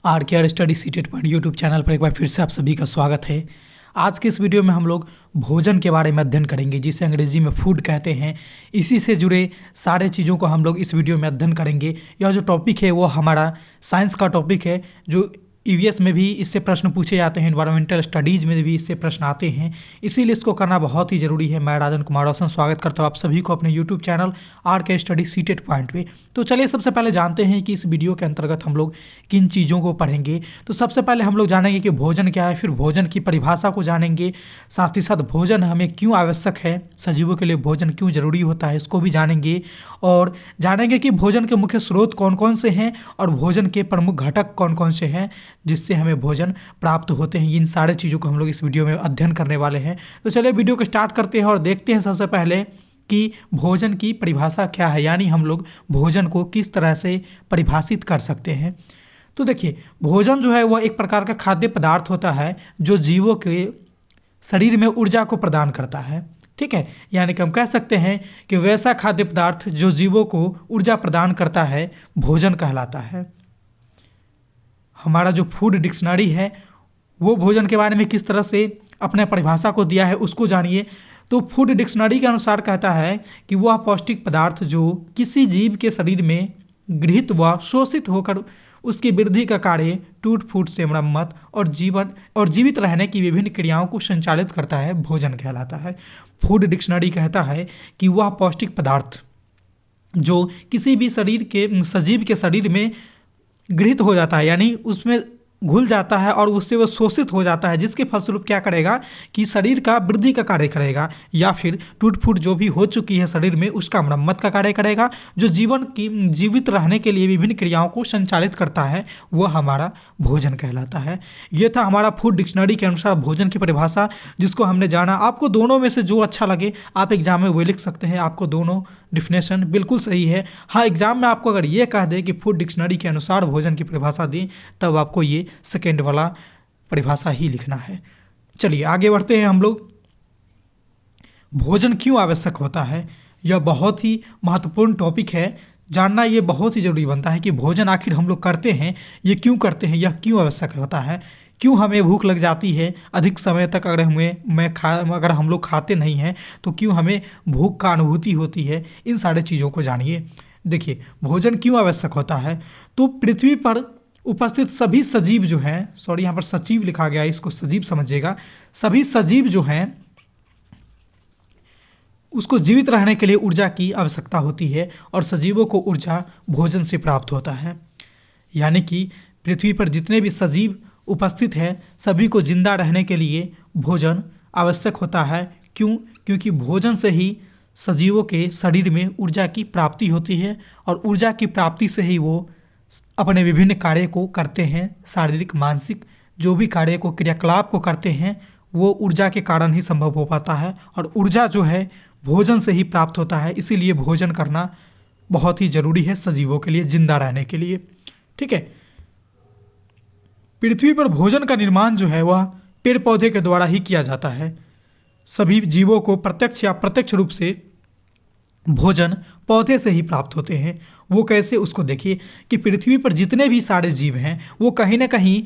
Are study seated point YouTube channel पर एक बार फिर से आप सभी का स्वागत है। आज के इस वीडियो में हम लोग भोजन के बारे में अध्ययन करेंगे, जिसे अंग्रेजी में फूड कहते हैं। इसी से जुड़े सारे चीज़ों को हम लोग इस वीडियो में अध्ययन करेंगे। यह जो टॉपिक है वो हमारा साइंस का टॉपिक है, जो ईवीएस में भी इससे प्रश्न पूछे जाते हैं, एनवायरमेंटल स्टडीज़ में भी इससे प्रश्न आते हैं, इसीलिए इसको करना बहुत ही ज़रूरी है। मैं राजन कुमार रोशन स्वागत करता हूँ आप सभी को अपने YouTube channel are study seated point पे। तो चलिए सबसे पहले जानते हैं कि इस वीडियो के अंतर्गत हम लोग किन चीज़ों को पढ़ेंगे। तो सबसे पहले हम लोग जानेंगे कि भोजन क्या है, फिर भोजन की परिभाषा को जानेंगे, साथ ही साथ भोजन हमें क्यों आवश्यक है, सजीवों के लिए भोजन क्यों जरूरी होता है इसको भी जानेंगे, और जानेंगे कि भोजन के मुख्य स्रोत कौन कौन से हैं और भोजन के प्रमुख घटक कौन कौन से हैं जिससे हमें भोजन प्राप्त होते हैं। इन सारे चीज़ों को हम लोग इस वीडियो में अध्ययन करने वाले हैं। तो चलिए वीडियो को स्टार्ट करते हैं और देखते हैं सबसे पहले कि भोजन की परिभाषा क्या है, यानी हम लोग भोजन को किस तरह से परिभाषित कर सकते हैं। तो देखिए, भोजन जो है वह एक प्रकार का खाद्य पदार्थ होता है जो जीवों के शरीर में ऊर्जा को प्रदान करता है। ठीक है, यानी कि हम कह सकते हैं कि वैसा खाद्य पदार्थ जो जीवों को ऊर्जा प्रदान करता है भोजन कहलाता है। हमारा जो फूड डिक्शनरी है वो भोजन के बारे में किस तरह से अपने परिभाषा को दिया है उसको जानिए। तो फूड डिक्शनरी के अनुसार कहता है कि वह पौष्टिक पदार्थ जो किसी जीव के शरीर में गृहीत व शोषित होकर उसकी वृद्धि का कार्य, टूट फूट से मरम्मत और जीवित रहने की विभिन्न क्रियाओं को संचालित करता है, भोजन कहलाता है। फूड डिक्शनरी कहता है कि वह पौष्टिक पदार्थ जो किसी भी सजीव के शरीर में गृहीत हो जाता है, यानी उसमें घुल जाता है और उससे वो शोषित हो जाता है, जिसके फलस्वरूप क्या करेगा कि शरीर का वृद्धि का कार्य करेगा, या फिर टूट फूट जो भी हो चुकी है शरीर में उसका मरम्मत का कार्य करेगा, जो जीवित रहने के लिए विभिन्न क्रियाओं को संचालित करता है, वह हमारा भोजन कहलाता है। यह था हमारा फूड डिक्शनरी के अनुसार भोजन की परिभाषा, जिसको हमने जाना। आपको दोनों में से जो अच्छा लगे आप एग्जाम में वो लिख सकते हैं, आपको दोनों डिफिनेशन बिल्कुल सही है। हाँ, एग्जाम में आपको अगर ये कह दे कि फूड डिक्शनरी के अनुसार भोजन की परिभाषा दें, तब आपको ये सेकेंड वाला परिभाषा ही लिखना है। चलिए आगे बढ़ते हैं हम लोग। भोजन क्यों आवश्यक होता है, यह बहुत ही महत्वपूर्ण टॉपिक है। जानना ये बहुत ही जरूरी बनता है कि भोजन आखिर हम लोग करते हैं, ये क्यों करते हैं, यह क्यों आवश्यक होता है, क्यों हमें भूख लग जाती है अधिक समय तक, अगर हम लोग खाते नहीं हैं तो क्यों हमें भूख का अनुभूति होती है। इन सारे चीज़ों को जानिए। देखिए, भोजन क्यों आवश्यक होता है, तो पृथ्वी पर उपस्थित सभी सजीव जो हैं, सॉरी यहाँ पर सचिव लिखा गया है, इसको सजीव समझिएगा, सभी सजीव जो हैं उसको जीवित रहने के लिए ऊर्जा की आवश्यकता होती है, और सजीवों को ऊर्जा भोजन से प्राप्त होता है। यानी कि पृथ्वी पर जितने भी सजीव उपस्थित हैं सभी को जिंदा रहने के लिए भोजन आवश्यक होता है। क्यों? क्योंकि भोजन से ही सजीवों के शरीर में ऊर्जा की प्राप्ति होती है, और ऊर्जा की प्राप्ति से ही वो अपने विभिन्न कार्य को करते हैं। शारीरिक मानसिक जो भी कार्य को, क्रियाकलाप को करते हैं, वो ऊर्जा के कारण ही संभव हो पाता है, और ऊर्जा जो है भोजन से ही प्राप्त होता है। इसीलिए भोजन करना बहुत ही जरूरी है सजीवों के लिए, जिंदा रहने के लिए। ठीक है, पृथ्वी पर भोजन का निर्माण जो है वह पेड़ पौधे के द्वारा ही किया जाता है। सभी जीवों को प्रत्यक्ष या अप्रत्यक्ष रूप से भोजन पौधे से ही प्राप्त होते हैं। वो कैसे, उसको देखिए कि पृथ्वी पर जितने भी सारे जीव हैं वो कहीं ना कहीं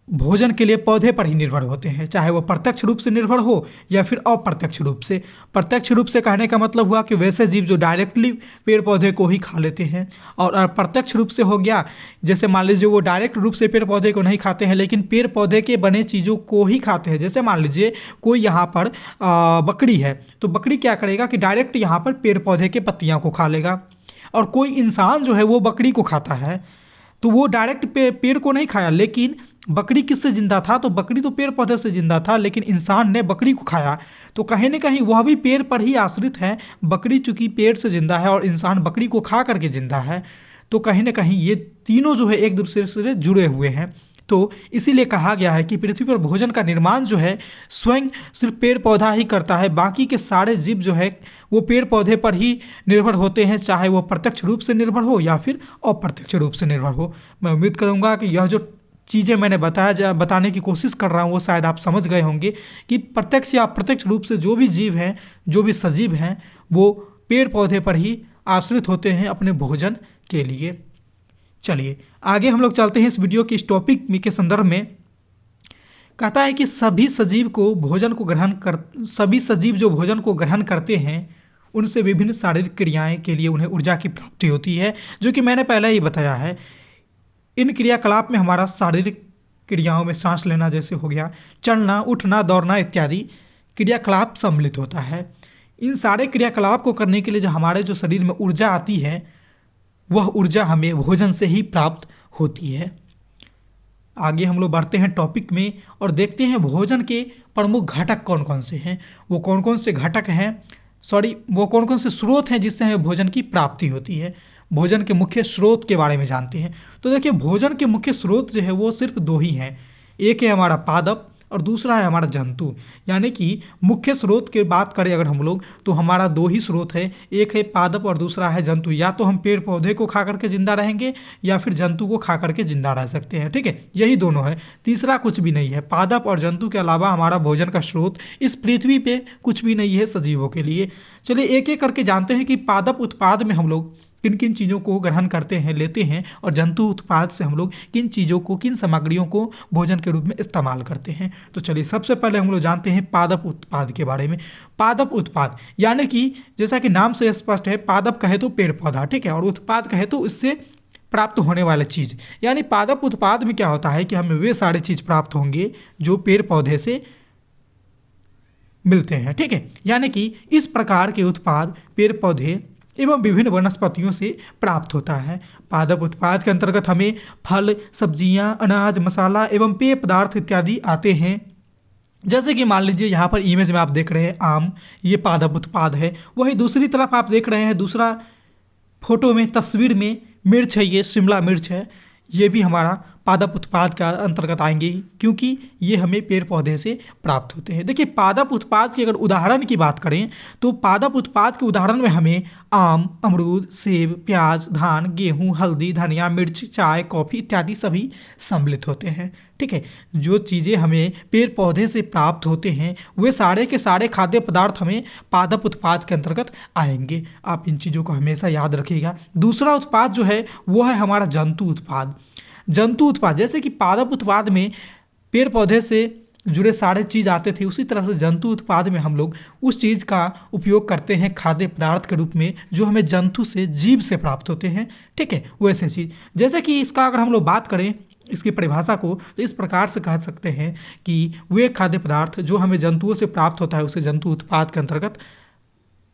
भोजन के लिए पौधे पर ही निर्भर होते हैं, चाहे वो प्रत्यक्ष रूप से निर्भर हो या फिर अप्रत्यक्ष रूप से। प्रत्यक्ष रूप से कहने का मतलब हुआ कि वैसे जीव जो डायरेक्टली पेड़ पौधे को ही खा लेते हैं, और अप्रत्यक्ष रूप से हो गया जैसे मान लीजिए वो डायरेक्ट रूप से पेड़ पौधे को नहीं खाते हैं लेकिन पेड़ पौधे के बने चीज़ों को ही खाते हैं। जैसे मान लीजिए कोई यहाँ पर बकरी है, तो बकरी क्या करेगा कि डायरेक्ट यहाँ पर पेड़ पौधे के पत्तियाँ को खा लेगा, और कोई इंसान जो है वो बकरी को खाता है, तो वो डायरेक्ट पेड़ को नहीं खाया, लेकिन बकरी किससे जिंदा था, तो बकरी तो पेड़ पौधे से जिंदा था, लेकिन इंसान ने बकरी को खाया, तो कहीं ना कहीं वह भी पेड़ पर ही आश्रित है। बकरी चूंकि पेड़ से जिंदा है और इंसान बकरी को खा करके जिंदा है, तो कहीं ना कहीं ये तीनों जो है एक दूसरे से जुड़े हुए हैं। तो इसीलिए कहा गया है कि पृथ्वी पर भोजन का निर्माण जो है स्वयं सिर्फ पेड़ पौधा ही करता है, बाकी के सारे जीव जो है वो पेड़ पौधे पर ही निर्भर होते हैं, चाहे वो प्रत्यक्ष रूप से निर्भर हो या फिर अप्रत्यक्ष रूप से निर्भर हो। मैं उम्मीद करूँगा कि यह जो चीज़ें मैंने बताने की कोशिश कर रहा हूँ वो शायद आप समझ गए होंगे कि प्रत्यक्ष या अप्रत्यक्ष रूप से जो भी जीव हैं, जो भी सजीव हैं, वो पेड़ पौधे पर ही आश्रित होते हैं अपने भोजन के लिए। चलिए आगे हम लोग चलते हैं इस वीडियो के इस टॉपिक में के संदर्भ में। कहता है कि सभी सजीव जो भोजन को ग्रहण करते हैं उनसे विभिन्न शारीरिक क्रियाएं के लिए उन्हें ऊर्जा की प्राप्ति होती है, जो कि मैंने पहले ही बताया है। इन क्रियाकलाप में हमारा शारीरिक क्रियाओं में सांस लेना जैसे हो गया, चलना, उठना, दौड़ना इत्यादि क्रियाकलाप सम्मिलित होता है। इन सारे क्रियाकलाप को करने के लिए जो हमारे जो शरीर में ऊर्जा आती है वह ऊर्जा हमें भोजन से ही प्राप्त होती है। आगे हम लोग बढ़ते हैं टॉपिक में और देखते हैं भोजन के प्रमुख घटक कौन कौन से हैं, वो कौन कौन से घटक हैं, वो कौन कौन से स्रोत हैं जिससे हमें भोजन की प्राप्ति होती है। भोजन के मुख्य स्रोत के बारे में जानते हैं। तो देखिए भोजन के मुख्य स्रोत जो है वो सिर्फ दो ही हैं, एक है हमारा पादप और दूसरा है हमारा जंतु। यानी कि मुख्य स्रोत की बात करें अगर हम लोग तो हमारा दो ही स्रोत है, एक है पादप और दूसरा है जंतु। या तो हम पेड़ पौधे को खा करके जिंदा रहेंगे या फिर जंतु को खा करके जिंदा रह सकते हैं, ठीक है, यही दोनों है, तीसरा कुछ भी नहीं है। पादप और जंतु के अलावा हमारा भोजन का स्रोत इस पृथ्वी पे कुछ भी नहीं है सजीवों के लिए। चलिए एक एक करके जानते हैं कि पादप उत्पाद में हम लोग किन किन चीज़ों को ग्रहण करते हैं, लेते हैं, और जंतु उत्पाद से हम लोग किन चीज़ों को, किन सामग्रियों को भोजन के रूप में इस्तेमाल करते हैं। तो चलिए सबसे पहले हम लोग जानते हैं पादप उत्पाद के बारे में। पादप उत्पाद यानी कि जैसा कि नाम से स्पष्ट है, पादप कहे तो पेड़ पौधा, ठीक है, और उत्पाद कहे तो इससे प्राप्त होने वाले चीज़। यानी पादप उत्पाद में क्या होता है कि हमें वे सारे चीज़ प्राप्त होंगे जो पेड़ पौधे से मिलते हैं, ठीक है। यानी कि इस प्रकार के उत्पाद पेड़ पौधे एवं विभिन्न वनस्पतियों से प्राप्त होता है। पादप उत्पाद के अंतर्गत हमें फल, सब्जियां, अनाज, मसाला एवं पेय पदार्थ इत्यादि आते हैं। जैसे कि मान लीजिए यहाँ पर इमेज में आप देख रहे हैं आम, ये पादप उत्पाद है। वहीं दूसरी तरफ आप देख रहे हैं, दूसरा फोटो में, तस्वीर में मिर्च है, ये शिमला मिर्च है, ये भी हमारा पादप उत्पाद का अंतर्गत आएंगे क्योंकि ये हमें पेड़ पौधे से प्राप्त होते हैं। देखिए पादप उत्पाद की अगर उदाहरण की बात करें तो पादप उत्पाद के उदाहरण में हमें आम, अमरूद, सेब, प्याज, धान, गेहूं, हल्दी, धनिया, मिर्च, चाय, कॉफ़ी इत्यादि सभी सम्मिलित होते हैं, ठीक है। जो चीज़ें हमें पेड़ पौधे से प्राप्त होते हैं वे सारे के सारे खाद्य पदार्थ हमें पादप उत्पाद के अंतर्गत आएंगे। आप इन चीज़ों को हमेशा याद रखिएगा। दूसरा उत्पाद जो है वो है हमारा जंतु उत्पाद। जंतु उत्पाद जैसे कि पादप उत्पाद में पेड़ पौधे से जुड़े सारे चीज़ आते थे, उसी तरह से जंतु उत्पाद में हम लोग उस चीज़ का उपयोग करते हैं खाद्य पदार्थ के रूप में जो हमें जंतु से, जीव से प्राप्त होते हैं, ठीक है। वैसे चीज़ जैसे कि इसका अगर हम लोग बात करें इसकी परिभाषा को तो इस प्रकार से कह सकते हैं कि वे खाद्य पदार्थ जो हमें जंतुओं से प्राप्त होता है उसे जंतु उत्पाद के अंतर्गत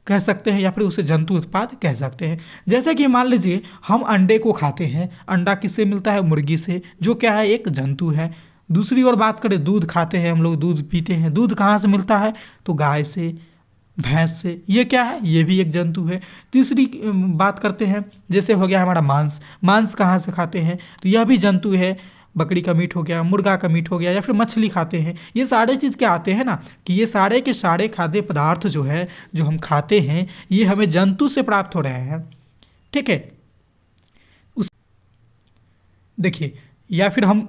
कह सकते हैं या फिर उसे जंतु उत्पाद कह सकते हैं। जैसे कि मान लीजिए हम अंडे को खाते हैं, अंडा किससे मिलता है? मुर्गी से, जो क्या है एक जंतु है। दूसरी ओर बात करें, दूध खाते हैं हम लोग, दूध पीते हैं, दूध कहाँ से मिलता है? तो गाय से, भैंस से, ये क्या है? ये भी एक जंतु है। तीसरी बात करते हैं, जैसे हो गया हमारा मांस, मांस कहाँ से खाते हैं? तो यह भी जंतु है, बकरी का मीट हो गया, मुर्गा का मीट हो गया, या फिर मछली खाते हैं। ये सारे चीज़ क्या आते हैं ना कि ये सारे के सारे खाद्य पदार्थ जो है जो हम खाते हैं ये हमें जंतु से प्राप्त हो रहे हैं, ठीक है। देखिए, या फिर हम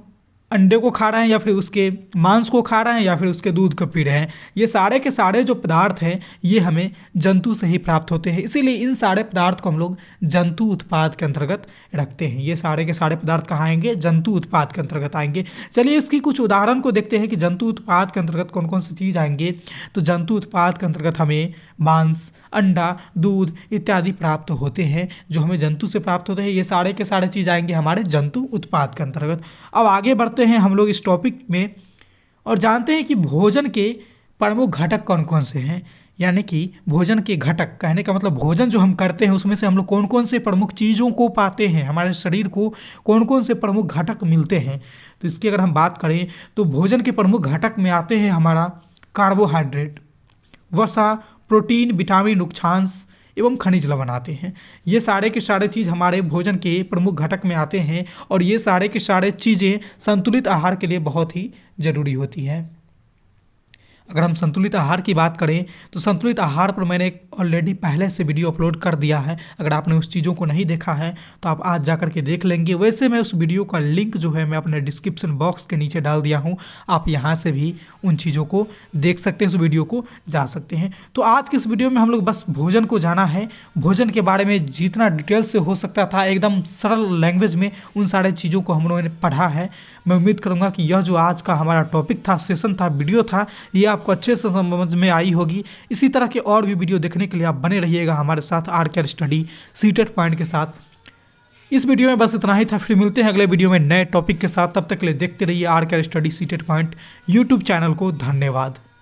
अंडे को खा रहे हैं या फिर उसके मांस को खा रहे हैं या फिर उसके दूध को पी रहे हैं, ये सारे के सारे जो पदार्थ हैं ये हमें जंतु से ही प्राप्त होते हैं। इसीलिए इन सारे पदार्थ को हम लोग जंतु उत्पाद के अंतर्गत रखते हैं। ये सारे के सारे पदार्थ कहाँ आएंगे? जंतु उत्पाद के अंतर्गत आएंगे। चलिए इसकी कुछ उदाहरण को देखते हैं कि जंतु उत्पाद के अंतर्गत कौन कौन सी चीज़ आएंगे। तो जंतु उत्पाद के अंतर्गत हमें मांस, अंडा, दूध इत्यादि प्राप्त होते हैं जो हमें जंतु से प्राप्त होते हैं। ये सारे के सारे चीज़ आएंगे हमारे जंतु उत्पाद के अंतर्गत। अब आगे बढ़ते हैं हम लोग इस टॉपिक में और जानते हैं कि भोजन के प्रमुख घटक कौन कौन से हैं। यानी कि भोजन के घटक कहने का मतलब भोजन जो हम करते हैं उसमें से हम लोग कौन कौन से प्रमुख चीज़ों को पाते हैं, हमारे शरीर को कौन कौन से प्रमुख घटक मिलते हैं। तो इसकी अगर हम बात करें तो भोजन के प्रमुख घटक में आते हैं हमारा कार्बोहाइड्रेट, वसा, प्रोटीन, विटामिन, उक्षांश एवं खनिज लवण आते हैं। ये सारे के सारे चीज़ हमारे भोजन के प्रमुख घटक में आते हैं और ये सारे के सारे चीज़ें संतुलित आहार के लिए बहुत ही जरूरी होती हैं। अगर हम संतुलित आहार की बात करें तो संतुलित आहार पर मैंने एक ऑलरेडी पहले से वीडियो अपलोड कर दिया है। अगर आपने उस चीज़ों को नहीं देखा है तो आप आज जा करके देख लेंगे। वैसे मैं उस वीडियो का लिंक जो है मैं अपने डिस्क्रिप्शन बॉक्स के नीचे डाल दिया हूँ, आप यहाँ से भी उन चीज़ों को देख सकते हैं, उस वीडियो को जा सकते हैं। तो आज के इस वीडियो में हम लोग बस भोजन को जाना है, भोजन के बारे में जितना डिटेल से हो सकता था एकदम सरल लैंग्वेज में उन सारे चीज़ों को हम लोगों ने पढ़ा है। मैं उम्मीद करूँगा कि यह जो आज का हमारा टॉपिक था, सेशन था, वीडियो था, ये आपको अच्छे से समझ में आई होगी। इसी तरह के और भी वीडियो देखने के लिए आप बने रहिएगा हमारे साथ आरकेआर स्टडी सीटेट पॉइंट के साथ। इस वीडियो में बस इतना ही था, फिर मिलते हैं अगले वीडियो में नए टॉपिक के साथ। तब तक के लिए देखते रहिए RKR study CTET point YouTube channel को। धन्यवाद।